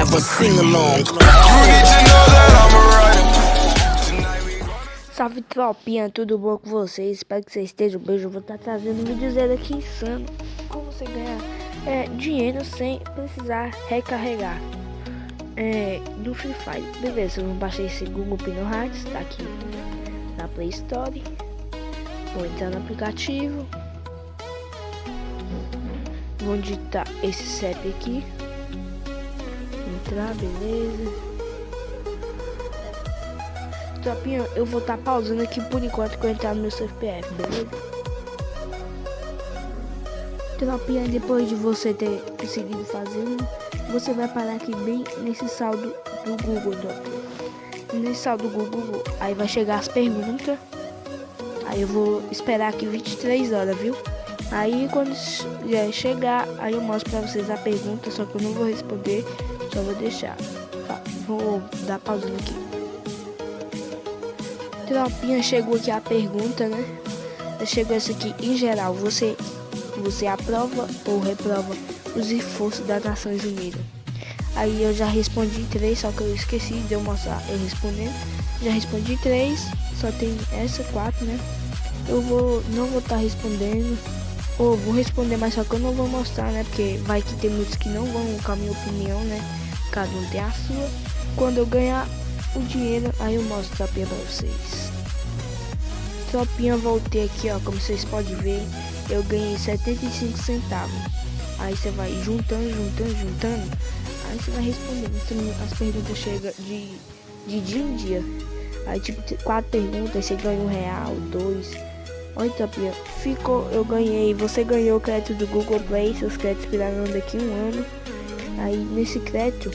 have a sing-along. Salve tropinha, tudo bom com vocês? Espero que vocês estejam bem. Eu vou estar trazendo um videozinho aqui insano. Como você ganhar dinheiro sem precisar recarregar do Free Fire. Beleza, eu vou baixar esse Google Pinohearts, tá aqui na Play Store. Vou entrar no aplicativo. Vou digitar esse CEP aqui. Entrar, beleza. Tropinha, eu vou estar pausando aqui por enquanto que eu entrar no meu CPF, beleza? Tropinha, depois de você ter conseguido fazer, você vai parar aqui bem nesse saldo do Google, tropinha. Nesse saldo do Google, aí vai chegar as perguntas. Aí eu vou esperar aqui 23 horas, viu? Aí quando chegar, aí eu mostro pra vocês a pergunta, só que eu não vou responder, só vou deixar. Vou dar pausando aqui. Tropinha, chegou aqui a pergunta, né? Chegou essa aqui, em geral, você aprova ou reprova os esforços das Nações Unidas? Aí eu já respondi 3, só que eu esqueci de eu mostrar eu respondendo. Já respondi 3, só tem essa 4, né? Eu não vou estar respondendo, ou vou responder, mas só que eu não vou mostrar, né? Porque vai que tem muitos que não vão com a minha opinião, né? Cada um tem a sua. Quando eu ganhar o dinheiro, aí eu mostro, tropinha, pra vocês. Tropinha, voltei aqui, ó, como vocês podem ver, eu ganhei 75 centavos. Aí você vai juntando, aí você vai respondendo. As perguntas chegam de dia em dia. Aí tipo 4 perguntas, aí você ganha R$1, 2. Olha, tropinha, eu ganhei, você ganhou o crédito do Google Play, seus créditos expiraram daqui a 1 ano. Aí nesse crédito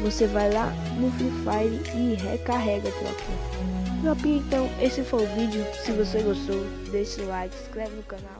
você vai lá no Free Fire e recarrega, tropinha. Então esse foi o vídeo. Se você gostou, deixa o like, se inscreve no canal.